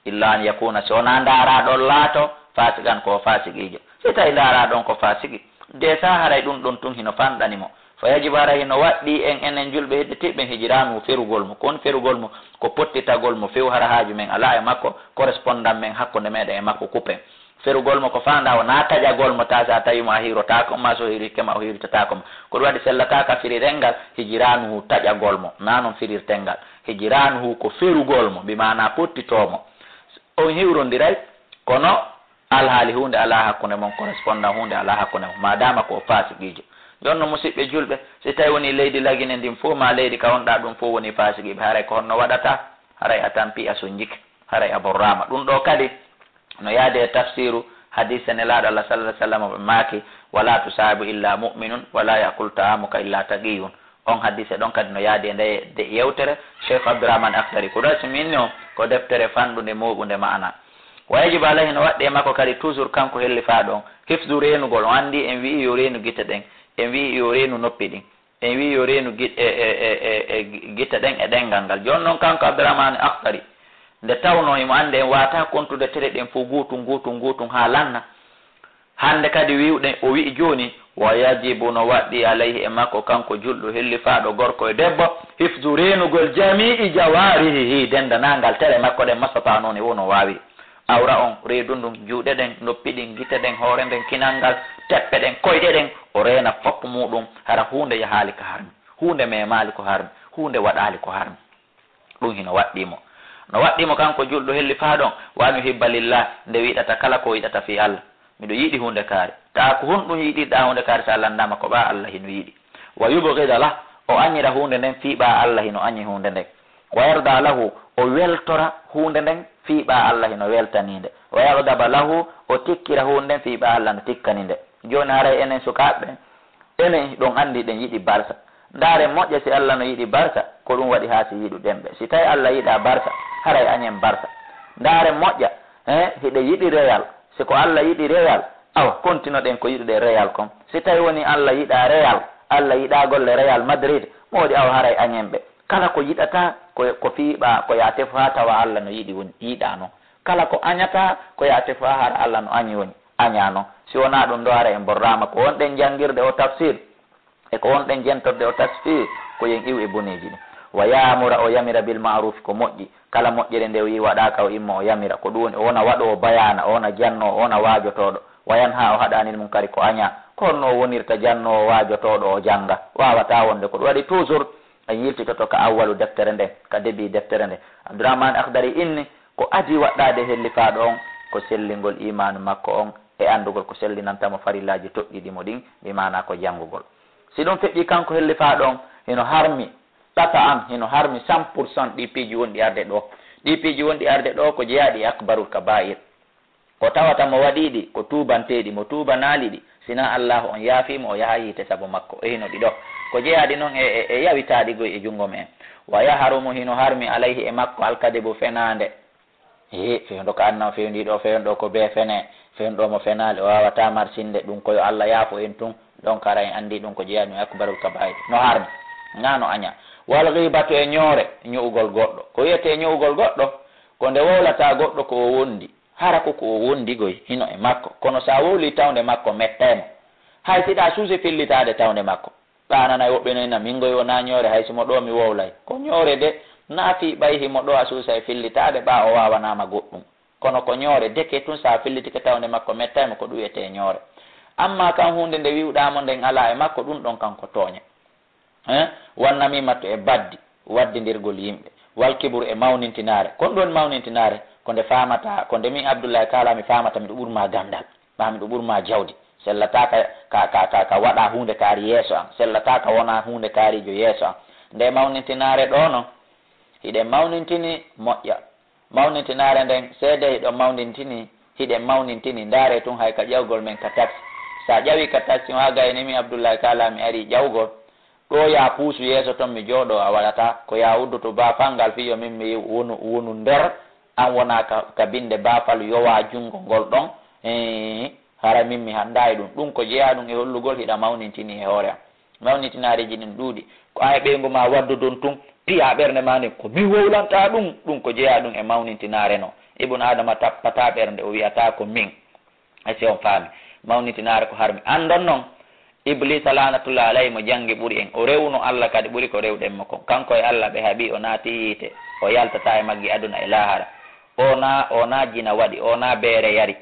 illa an yakuna so wona ndaraɗon laato fasigan ko fasiqijo so tawi ndaraɗon ko fasiki de sa haray ɗum ɗon tun hino fanɗanimo fa yajibu hara hino waɗɗi enen julɓe hedditiɓɓen hijiranu ferugol mo kon ferugol mo ko pottitagol mo few hara haaju men ala e makko correspondant men hakkude meɗen e makko coupen ferugol mo ko fanda wona taƴagol mo ta sa tawimo a hirotako ma so hirikema o hiritatako ma ko ɗum waɗi sellataka firirengal hijiranuhu taƴagol mo ma noon firirtengal hijiranuhu ko ferugol mo mbimana pottitomo on hiwrondiray kono alhaali hunde ala hakkude mon correspondant hunde ala hakkude mon madama ko fasiqijo jonno musidɓe julɓe si tawi woni leydi lagine ndin fof ma leydi ka wonɗa ɗum fof woni fasiqiɓe haray ko honno waɗata haray a tampi a sonjike haray a borrama ɗum ɗo kadi no yaade e tafsiru hadise nelaɗo Allah sallallahu alaihi wasallam ɓe maaki wala tusahibu illa mu'minun wala yakul ta'amuka illa taqiyun on hadise ɗon kadi no yaade nde yewtere Cheikh Abdourahmane Akhdari ko ɗo siminni o ko deftere fanɗude moɓude ma'ana wa yajibu alayhi no waɗɗe makko kadi toujours kanko helli faa ɗon hifdu renugol o andi en wi'i yo renu guite ɗen en wi'i yo renu noppi ɗin en wi'i yo renu guite ɗen e ɗengal ngal joni noon kanko Abdourahmane Akhdari nde tawno imo ande en wata kontude tere ɗen fo gutum ha lanna hande kadi wiwɗen o wi'i joni wa yajibu no waɗɗi alayhi e makko kanko julɗo helli faaɗo gorko e debbo hifdu renugol jami'i jawarihi dendanangal tere makko ɗen masata noon e wono wawi awra on reedundum juuɗe ɗen noppi ɗin guite ɗen hoore nden kinalngal teppe ɗen koyɗe ɗen o reena fopp muɗum hara hunde yahaali ko harmi hunde memali ko harmi hunde waɗali ko harmi ɗum hino waɗɗimo no waɗɗimo kanko julɗo helli faa ɗon wami hibba lillah nde wiɗata kala ko yiɗata fi Allah miɗo yiɗi hunde kaari ta ko honɗum yiɗirɗa hunde kaari sa landama ko ɓa Allah hino yiɗi wa yubghida lah o añira hunde nden fiiɓa Allah hino añi hunde nden wa yarda lahu o weltora hunde nden fiiɓa Allah hino weltaninde wa yagdaba lahu o tikkira hunde nden fiiɓa Allah no tikkaninde joni haray enen sukaɓe enen ɗon andi ɗen yiɗi barsa ndaare moƴƴa si Allah no yiɗi barsa ko ɗum waɗi ha si yiɗu ɗemɓe si tawi Allah yiɗa barsa haray añen barsa ndaare moƴƴa hiɗe yiɗi reyal siko Allah yiɗi reyal awa continue ɗen ko yiɗuɗe reyal kon si tawi woni Allah yiɗa reyal Allah yiɗa golle Real Madrid moɗi awa haray añen ɓe kala ko yiɗata ko fiiɓa ko ya tefo ha tawa Allah no yiɗi woni yiɗa noon kala ko añata ko ya tefo ha hara Allah no añi woni aña noon si wona ɗum ɗo hara en borrama ko wonɗen jangguirde o tafsir e ko wonɗen jentorde o tasfir ko yen iw e boneji ɗi wa yamura o yamira bil ma'ruf ko moƴƴi kala moƴƴere nde o yi waɗaka o imma o yamira ko ɗum woni o wona waɗo bayana o wona janno o wona waajotoɗo wayan ha o haɗanil mum kadi ko aña ko honno o wonirta janno o waajotoɗo o janga wawata wonde ko ɗum waɗi toujours en yiltitoto ka awwalu deftere nde ka début deftere nde Abdourahmane Akhdari inni ko adi waɗɗade hellifaɗo on ko sellingol imanu makko on e andugol ko sellinantamo farillaji toɓɓiɗimo ɗin mi mana ko jangugol si ɗum feƴƴi kanko hellifaɗo on hino harmi ɗata an hino harmi 100% ɗi piiji wonɗi arde ɗo ɗi piiji wonɗi arde ɗo ko jeeyaɗi akbarul kaba'ir ko tawata mo waɗiɗi ko tubanteɗi mo tubanaliɗi sina Allah on yaafimo o yaha yite sabu makko e hino ɗiɗo ko jeeyaɗi noon e yawitaɗi goy e jungo men wa yaharumu hino harmi alayhi e makko alkadibu fenande fewdo ko anna fewndiɗo fewnɗo ko be fene fewnɗo mo fenali o wawata marsinde ɗum koyo Allah yaafo en tun donc ara en andi ɗum ko jeeyaɗi ɗum akbarul kabair no harmi ngano aña wal ghibatu e ñoore ñu'ugol goɗɗo ko wiyete ñu'ugol goɗɗo ko nde wowlata goɗɗo ko o wondi hara ko o wondi goy hino e makko kono sa wowli tawde makko mettemo hay siɗa suusi fillitade tawde makko ɓanana woɓɓe noyna min goy wona ñoore hay simo ɗo mi wowlay ko ñoore de naafi ɓay himo ɗo a suusa e fillitade ɓa o wawanama goɗɗum kono ko ñoore deke tun sa fillitike tawde makko mettemo ko ɗum wiyete ñoore amma kan hunde nde wiwɗamo nden ala e makko ɗum ɗon kanko tooña wannamimatto e baddi waddidirgol yimɓe wal kibru e mawnintinare kon ɗon mawnintinare ko nde famata ko nde min Abdoullahi kala mi famata miɗo ɓurma gandal ɓa miɗo ɓurma jawdi sellata ka waɗa hunde kaari yeeso an sellata ka wona hunde kaarijo yeeso an nde mawnintinare ɗo noon hiɗen mawnintini moƴƴa mawnintinare nden seede hiɗon mawnintini hiɗen mawnintini ndaare tun hay ka ƴawgol men ka taxi sa ƴawi ka taxi o ha gayni min Abdoullahi kala mi ari ƴawgol ɗo ya puusu yeeso toon mi jooɗo a waɗata ko ya udduto bafalngal fiyo min mi wonu nder an wona ka binde bafal yowa jungo ngol ɗon hara min mi handayi ɗum ko jeeya ɗum e hollugol hiɗa mawnintini e hoore am mawnintinareji ɗin ɗuuɗi ko ay ɓeygu ma waddu ɗon tun piya ɓernde ma nden ko min wowlanta ɗum ko jeeya ɗum e mawnintinare no ibnu adama tappata ɓernde o wiyata ko min asi on faami mawnintinare ko harmi andon noon iblisa lanatullah alayhi mo jangi ɓuuri en o rewno Allah kadi ɓuuri ko rewɗen mo kon kanko e Allah ɓe haaɓi o naati yiite o yaltata e maggi aduna e lahara ona jina waɗi ona beere yari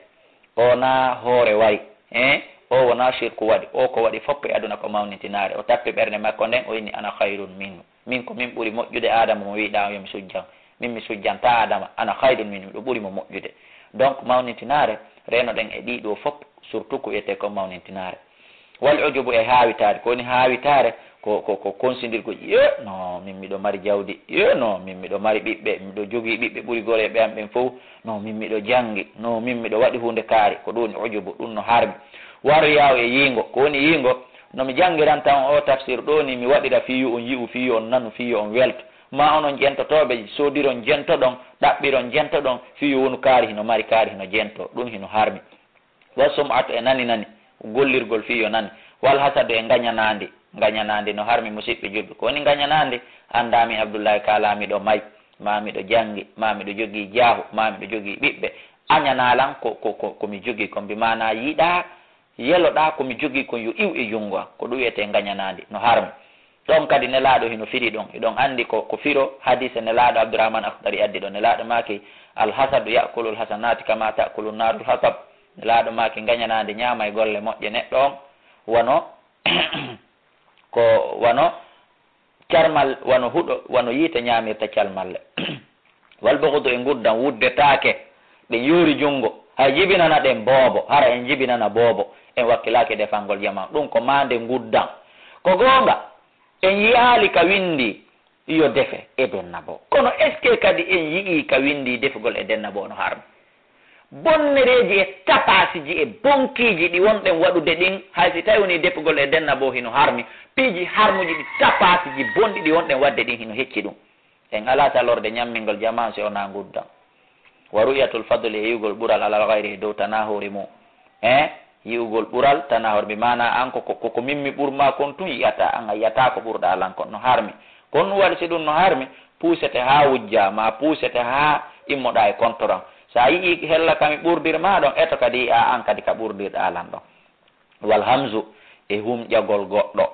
ona hoore wari o wona shirku waɗi o ko waɗi foppe aduna ko mawnitinare o tappi ɓernde makko nden o inni ana hayrun minhu min ko min ɓuuri moƴƴude adama mo wiɗa yomi sujjan min mi sujjanta adama ana hayrun minhu miɗo ɓuuri mo moƴƴude donc mawnitinare renoɗen e ɗiɗo fopp surtout ko wiyete ko mawnitinare wal ujubu e hawitare ko woni hawitare ko konsidirgo no min miɗo mari jawdi no min miɗo mari ɓiɓɓe miɗo jogui ɓiɓɓe ɓuuri gore ɓe am ɓen fof no min miɗo jangi no min miɗo waɗi hunde kaari ko ɗum woni ujubu ɗum no harmi waru yaw e yiingo ko woni yiingo nomi jangiranta on o tafsir ɗo ni mi waɗira fiyu on yi'u fiyu on nanu fiyu on welto ma onon jentotoɓe sodiron jentoɗon ɗaɓɓiron jentoɗon fiyu wonu kaari hino mari kaari hino jento ɗum hino harmi wa sum'atu e nani gollirgol fiyo nani wal hasadu e gañanandi no harmi musidɓe julɓe ko woni gañanandi andami Abdoullahi kala miɗo may ma miɗo jangi ma miɗo jogui jaahu ma miɗo jogui ɓiɓɓe añanalan komi jogui ko mbimana yiiɗa yeloɗa komi jogui kon yo iw e jungo an ko ɗum wiyete gañanandi no harmi ɗon kadi nelaɗo hino firi ɗon eɗon andi ko firo hadise nelaɗo Abdourahmane Akhdari addi ɗo nelaɗo maki alhasadu yakulul hasanati kama takulu narul hasab nelaɗo maki gañanandi ñaama e golle moƴƴe neɗɗo on wono ko wono carmal wono huɗo wono yiite ñamirta calmalle wal bohudu e guddan wuddetake ɗen yoori jungo hay jibinana ɗen boobo hara en jibinana boobo en wakkilaki defangol jaman ɗum ko mande guddan ko gonga en yiyaali ka windi yo defe e denna bo kono est ce que kadi en yii ka windi defugol e denna bo no harmi bonnereji e tapasiji e bonkiji ɗi wonɗen waɗude ɗin hay si tawi woni defugol e denna bo hino harmi piiji harmuji ɗi tapasiji bonɗi ɗi wonɗen wadde ɗin hino hecci ɗum en ala talorde ñammingol jaman si ona guddan wa ru'yatul fadli e yiwgol ɓural alal gayri e dow tana hoore mum yiwgol ɓural tana hoore mi mana an ko mimmi ɓurma kon tun yiyata an a yiyata ko ɓurɗa alan kon no harmi kon ɗum waɗi si ɗum no harmi puusete ha wujja ma puusete ha immoɗa e contoran sa yii hella kami ɓurdirma ɗon eto kadi a an kadi ka ɓurdirɗa alan ɗon wal hamzu e humƴagol goɗɗo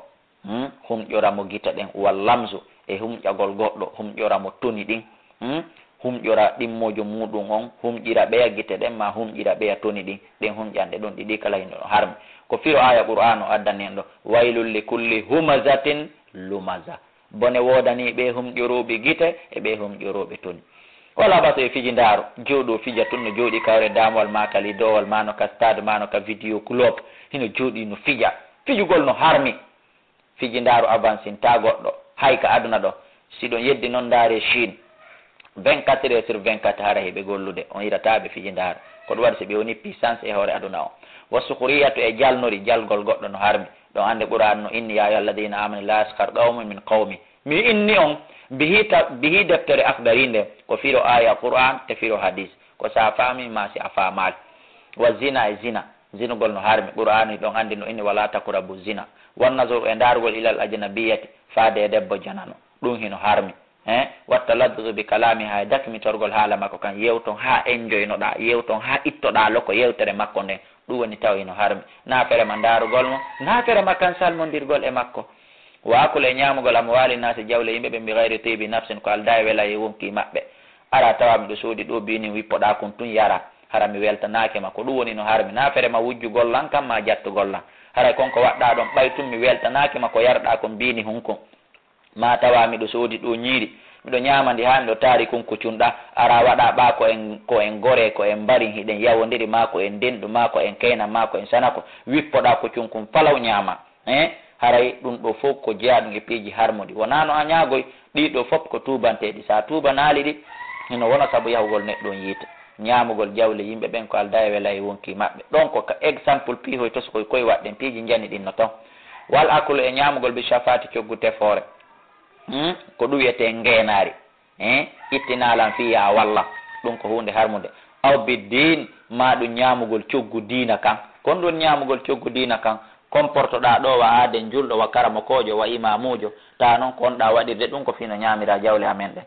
humƴoramo gita ɗen wal lamzu e humƴagol goɗɗo humƴoramo toni ɗin humƴora ɗimmojo muɗum on humƴira ɓeya gite ɗen ma humƴira ɓeya toni ɗin ɗen humƴande ɗon ɗiɗi kala hino harmi ko firo aya qur'an o addani en ɗo waylul li kulli humazatin lumaza bone wodani ɓe humƴoroɓe gite e ɓe humƴoroɓe toni wala bato e fiji ndaaro jooɗo fija tun no jooɗi kawre damowal ma ka lidowal ma no ka stade ma no ka vidéo club hino jooɗi no fija fijugol no harmi fiji ndaaro avancine ta goɗɗo hay ka aduna ɗo siɗon yeddi noon ndaare Chine 24 heures sur 24 hara heɓe gollude on irataɓe fijindar ko ɗum waɗi so ɓe woni puissance e hoore aduna o wa sukriyatu e jalnori jalgol goɗɗo no harmi ɗon ande qur'an no inni ya ayyuhalladina amanu la yaskar qawmun min qawmi mi inni on bihi deftere akdari nde ko firo aya qur'an e firo hadis ko sa faami ma si a faamali wa zina e zina zinugol no harmi qur'an ɗon andi no inni wala takrabu zina wannazur e darugol ilal ajnabiyati faade e debbo janano ɗum hino harmi watta laddu bi kalami ha dakmitorgol haala makko kan yewton ha enjoynoɗa yewton ha ittoɗa lokko yewtere makko nden ɗum woni taw hino harmi na ferema darugol mo na ferema kan salmodirgol e makko wakul e ñamugol amwali nasi jawle yimɓeɓe mbi gayri tibi nafsin ko alda e wela e wonki maɓɓe ara tawa miɗo soodi ɗo bini wippoɗa kon tun yara hara mi weltanake ma ko ɗum woni no harmi na ferema wujjugol lan kam ma jattugol lan haray konko waɗɗa ɗon ɓaytum mi weltanake ma ko yarɗa kon bini hunko ma tawa miɗo soodi ɗo ñiiri miɗo ñamandi ha miɗo taari konko cunɗa ara waɗa ɓa ko en gore ko en mbari hiɗen yawodiri ma ko en denɗu ma ko en kayna ma ko en sanako wippoɗa ko cunkum falaw ñama haray ɗum ɗo fof ko jeyaɗum e piiji harmodi wona no a ñaagoy ɗiɗo fof ko tubanteɗi sa tubanaali ɗi hino wona saabu yahugol neɗɗon yiita ñamugol jawle yimɓe ɓen ko alda e wela e wonki maɓɓe ɗon ko exemple piihoy to sokoy koye waɗɗen piiji jani ɗin no ton wal akulu e ñamugol bi shafati coggu tefoore ko ɗum wiyete ngeenaari ittinalan fiya walla ɗum ko hunde harmude aw biddin ma ɗum ñamugol coggu diina kan kon ɗon ñamugol coggu diina kan comportoɗa ɗo wa aaden julɗo wa karamokojo wa imamujo ta noon ko onɗa waɗirde ɗum ko fino ñamira jawle amen ɗen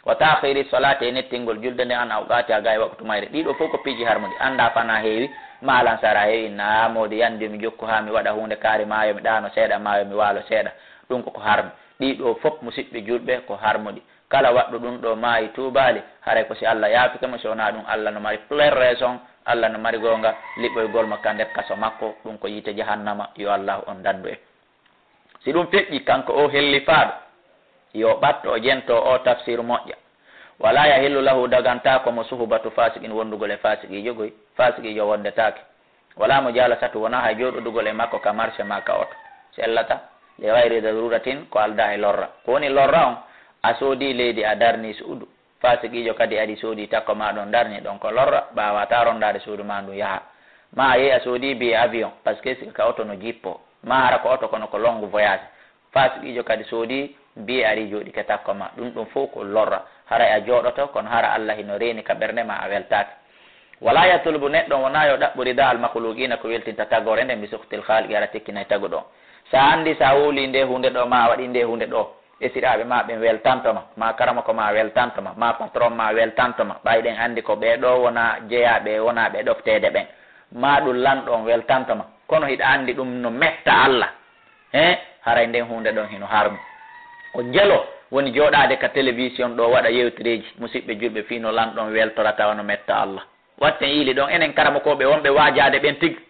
wa tahiri salate e nettingol julde nde an awqati a ga e waktu mayre ɗiɗo fof ko piiji harmude anda fana heewi malan sara heewi namode yande mi jokku ha mi waɗa hunde kaari maayo mi ɗano seeɗa maayo mi waalo seeɗa ɗum koko harmi ɗiɗo fof musidɓe julɓe ko harmuɗi kala waɗɗo ɗum ɗo maayi tubali haray ko si Allah yaafikemo so wona ɗum Allah no mari plein raison Allah no mari gonga liɓɓoygol makka nder kaso makko ɗum ko yiite jahannama yo Allah on dandu en si ɗum feƴƴi kanko o hellifaɗo yo ɓatto o jento o tafsir moƴƴa wala yahillu lahu dagantako mo suhubatu fasiqin wondugol e fasiqijo goy fasiqijo wondetake wala mo jalasatu wona hay joɗodugol e makko ka marché ma ka oto sellata li gayri daruratin ko alda e lorra ko woni lorra on a soodi leydi a darni suudu fasiqijo kadi adi soodi takko ma ɗon darni ɗon ko lorra ɓawata rondade suudu ma ndu yaaha ma a yehi a soodi bi avion par ce que sika ka oto no jippo ma hara ko oto kono ko longue voyage fasiqijo kadi soodi bi ari jooɗi ke takko ma ɗum ɗum fof ko lorra haray a jooɗoto kono hara Allah hino reeni ka ɓernde ma a weltake wala yatulubu neɗɗo wona yo ɗaɓɓurida al makhluqina ko weltinta tagore nde mi suktil khaliqi ara tekkinay tagu ɗo sa andi sa wuuli nde hunde ɗo ma waɗi nde hunde ɗo esiraɓe ma ɓen weltantoma ma karama ko ma weltantoma ma patron ma weltantoma ɓayɗen andi ko ɓeɗo wona jeeyaɓe wona ɓe ɗoftede ɓen ma ɗum lanɗon weltantoma kono hiɗa andi ɗum no metta Allah haray nden hunde ɗon hino harmi o jelo woni joɗade ka télévision ɗo waɗa yewtireji musidɓe julɓe fino lanɗon weltorata no metta Allah watten yiili ɗon enen karamokoɓe wonɓe wajade ɓen tigui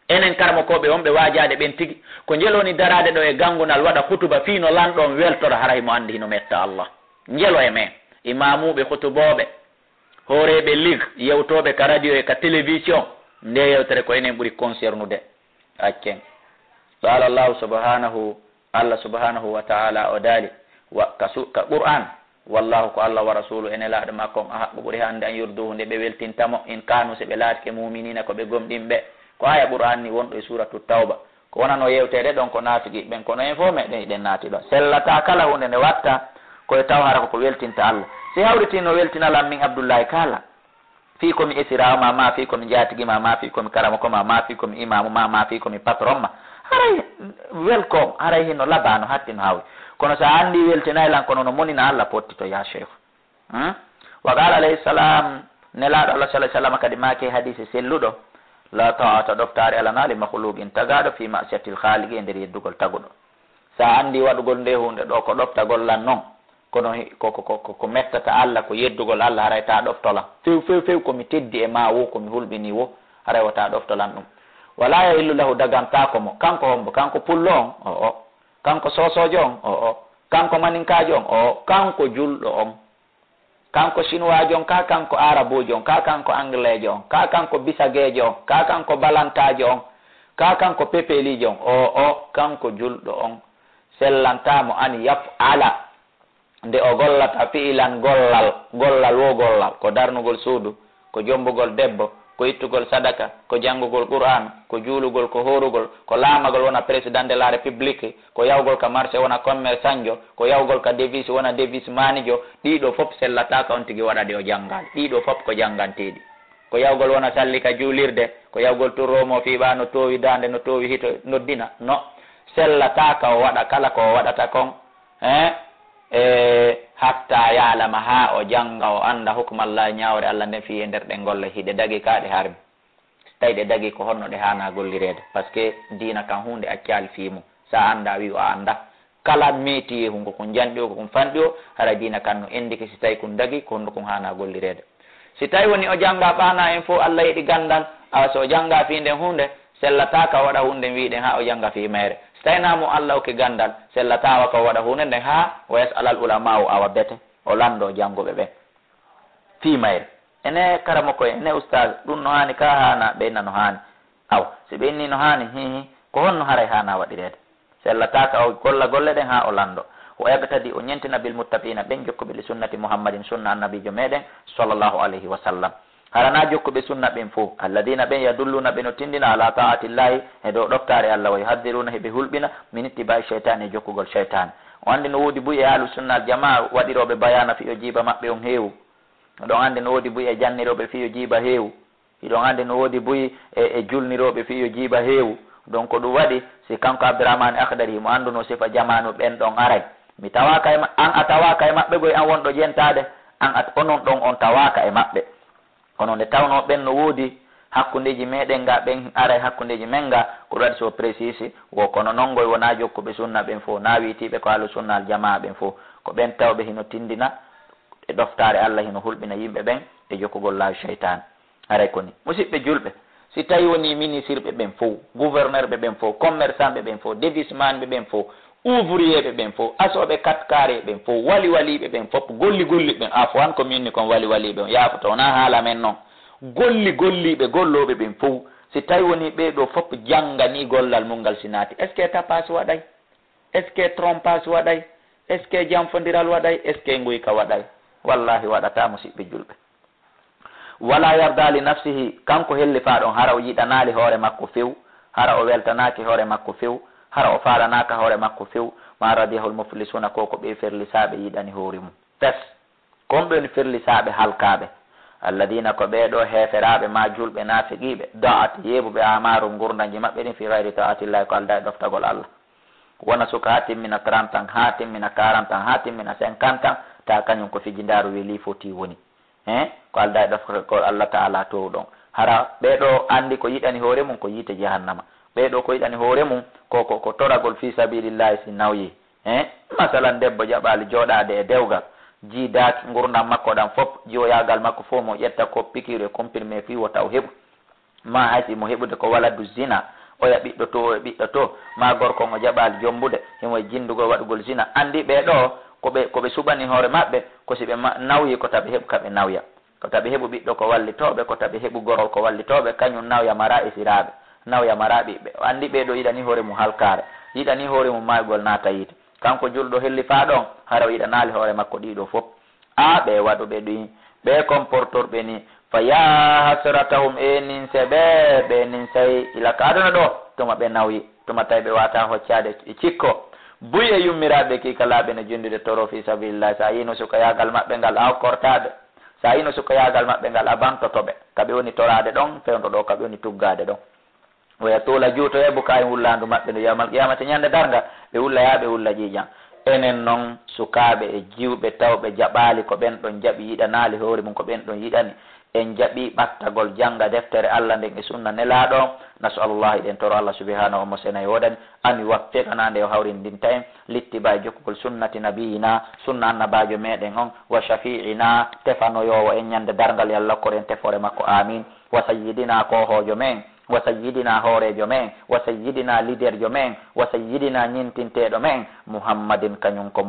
enen karmokoɓe wonɓe wajade ɓen tigui ko jeloni darade ɗo e gangunal waɗa hutuba fino lanɗon weltora haray mo andi hino metta Allah jelo e men imamuɓe hutuboɓe hooreɓe ligue yewtoɓe ka radio e ka télévision nde yewtere ko enen ɓuuri concernude accen qala Allahu subhanahu Allah subhanahu wa ta'ala o daali ka qur'an wallahu ko Allah wa rasulu ene laaɗo makko a haɓɓo ɓuuri hande an yurduhu nde ɓe weltintamo in kanu se ɓe laatike muminina ko ɓe gomɗinɓe ko aya qur'an ni wonɗo e suratu tawba ko wonano yewtede ɗon ko naatigi ɓen kono en fof meɗen iɗen naati ɗo sellata kala hunde nde watta koye taw hara koko weltinta Allah si hawritino weltinalam min Abdoullahi kala fi komi esirama ma fi komi jatigima ma fi komi karamokoma ma fi komi imamu ma fi komi patron ma haray welcome haray hino labano hattino hawi kono sa andi weltinaylan kono no monina Allah pottito ya cheikh wa qala alayhi salam nelaɗo Allah sallallahu alaihi wasallam kadi make hadisi selluɗo la ta'ata doftare alanali makhluqin tagaɗo fi ma'siyatil khaliqi e nder yeddugol taguɗo sa andi waɗugol nde hunde ɗo ko ɗoftagol lan noon kono ko mettata Allah ko yeddugol Allah haray ta ɗoftolan few komi teddi e ma wo komi hulɓini wo haray wata ɗoftolan ɗum wala yahillu lahu dagantako mo kanko hombo kanko pullo on o kanko sosojo on o kanko maninkajo on o kanko julɗo on kanko chinoijo on ka kanko arabojo on ka kanko anglaijo on ka kanko bisagejo on ka kanko balantajo on ka kanko pepelijo on o kanko julɗo on sellantamo an yaf'ala nde o gollata fi'ilan gollal wo gollal ko darnugol suudu ko jombugol debbo ko ittugol sadaka ko janngugol qur'an ko juulugol ko horugol ko laamagol wona président de la république ko yawgol ka marché wona commerçant jo ko yawgol ka devise wona devise manijo ɗiɗo fof sellataka on tigi waɗade o janngal ɗiɗo fof ko jannganteɗi ko yawgol wona salli ka juulirde ko yawgol turromo fiiɓa no towi dande no towi hito noddina no sellataka o waɗa kala ko o waɗata kon hatta yaalama ha o janga o anda hukmallah ñawre Allah nden fi e nder ɗe golle hiɗe dagi kaɗe harmi tawi ɗe dagi ko honno ɗe hana gollirede par ce que dina kan hunde accali fimu sa anda wi o anda kala meeti hunko ko janɗi o ko fanɗi o hara dina kan no endike si tawi kon dagi ko honno kon hana gollirede si tawi woni o janga ɓana en fof Allah yiɗi gandal awa so o janga fi nden hunde sellataka waɗa hunde wiɗen ha o janga fi mere taynamo Allah oke gandal sellatawa ko waɗa hunde nden ha wa yasalal ulama o awa bete o lando jangoɓe ɓen fimayre ene karamo koye ene oustade ɗum no hani ka hana ɓeyna no hani aw si ɓenni no hani hihi ko honno haray hana waɗirede sellataka o golla golle ɗen ha o lando o yagtadi o ñentina bil muttaqina ɓen jokkuɓe li sunnati muhammadin sunna annabijo meɗen sallllahu alayhi wa sallam harana jokkuɓe sunna ɓen fof alladina ɓen yadulluna ɓe no tindina ala taatillahi e dow ɗoftare Allah wa yuhaddiruna heɓe hulɓina min ittibai cheytane e jokkugol cheytane o andi no woodi buy e ahlu sunna al jamaa waɗiroɓe bayana fiyo jiiba maɓɓe on heewu ɗon andi no woodi buy e janniroɓe fiyo jiiba heewu iɗon andi no woodi buy e julniroɓe fiyo jiiba heewu donc ko ɗum waɗi si kanko abdourahmane akhdari mo anduno sifa jamanu ɓen ɗon aray mi tawaka an a tawaka e maɓɓe goy an wonɗo jentade an onon ɗon on tawaka e maɓɓe kono nde tawno ɓen no woodi hakkundeji meɗen ga ɓen aray hakkundeji men ga ko ɗum waɗi so précise wo kono noon goy wona jokkuɓe sunna ɓen fof na witiɓe ko ahlu sunna al jamaa ɓen fof ko ɓen tawɓe hino tindina e ɗoftare Allah hino hulɓina yimɓe ɓen e jokkugol laawi cheytane aray koni musidɓe julɓe si tawi woni ministre ɓe ɓen fof gouverneur ɓe ɓen fof commerçant ɓe ɓen fof dévisman ɓe ɓen fof ouvrier ɓe ɓen fof asoɓe katkare ɓen fof waliɓe ɓen fof golli ɓen a fo han ko minni kon waliɓe on yaafoto wona haala men noon golliɓe golloɓe ɓen fof si tawi woni ɓeɗo fof janngani gollal mungal sinati est ce que tapas waɗay est ce que trompage waɗay est ce que janfodiral waɗay est ce que nguyka waɗay wallahi waɗata musidɓe julɓe wala yarda li nafsihi kanko hellifaɗon hara o yiɗanali hoore makko few hara o weltanaki hoore makko few hara o falanaka hoore makko few ma radiyahul muflisuna ko ɓe ferlisaɓe yiɗani hoore mum fes kon ɓe woni ferlisaɓe halkaɓe alladina ko ɓeɗo heferaɓe ma julɓe nafiqiɓe da'at yeɓuɓe amaru gurdaji maɓɓe ɗin fi gayri ta'atillahi ko alda e ɗoftagol Allah wona suka ha timmina 30 ans ha timmina 40 ans ha timmina 50 ans ta kañum ko fijindaru weeli foti woni ko alda e ɗoftagol Allah ta'ala to ɗon hara ɓeɗo andi ko yiɗani hoore mum ko yiite jahannama ɓeɗo ko yiɗani hoore mum ko toragol fi sabilillahi si nawyi masalan debbo jaɓali joɗade e dewgal jiidaki gurdam makko ɗam fof jiyoyagal makko fof mo ƴetta ko piqure comprimé fi wo taw heɓu ma haysi mo heɓude ko waladdu zina oya ɓiɗɗo to o ɓiɗɗo to ma gorko mo jaɓali jombude himo jindugol waɗugol zina andi ɓeɗo koɓe suɓani hoore maɓɓe ko si ɓe nawyi ko taɓe heɓu kaɓe nawya ko taɓe heɓu ɓiɗɗo ko wallitoɓe ko taɓe heɓu gorol ko wallitoɓe kañum nawya mara isiraɓe nawya mara ɓiɓɓe andi ɓeɗo yiɗani hoore mum halkare yiɗani hoore mum maygol nata yiite kanko julɗo hellifa ɗon hara o yiɗanali hoore makko ɗiɗo fof ɓe waɗuɓe ɗi ɓe comportorɓe ni fa ya hasratahum nin se ɓe nin sayi ila ka aduna ɗo tuma ɓe nawyi tuma tawi ɓe wata hoccade cikko buy e yummiraɓe kikalaɓe no jondude toro fi sabilillah sa yino suka yagal maɓɓe ngal a kortade sa yino suka yagal maɓɓe ngal a bantotoɓe kaɓe woni torade ɗon fewdo ɗo kaɓe woni tuggade ɗon oya tola juuto e bukayi wullandu maɓɓe no yamal qiyamata ñande darga ɓe wulla ya ɓe wulla ƴiƴan enen noon sukaɓe e jiwɓe tawɓe jaɓali ko ɓen ɗon jaaɓi yiɗanali hoore mum ko ɓen ɗon yiɗani en jaaɓi ɓattagol jangga deftere Allah nden e sunna nelaɗo nasalullah eɗen toro Allah subhanahu wa ta'ala woɗani an yuwaffiqana nde o hawrindinta en littiba jokkugol sunnati nabiyina sunna annabajo meɗen on wa shafi'ina tefanoyowo en ñande dargal yallah koren tefore makko amin wa sayyidina kohojo men wa sayyidina hoorejo men wa sayyidina leader jo men wa sayyidina ñintinteɗo men muhammadin kañum ko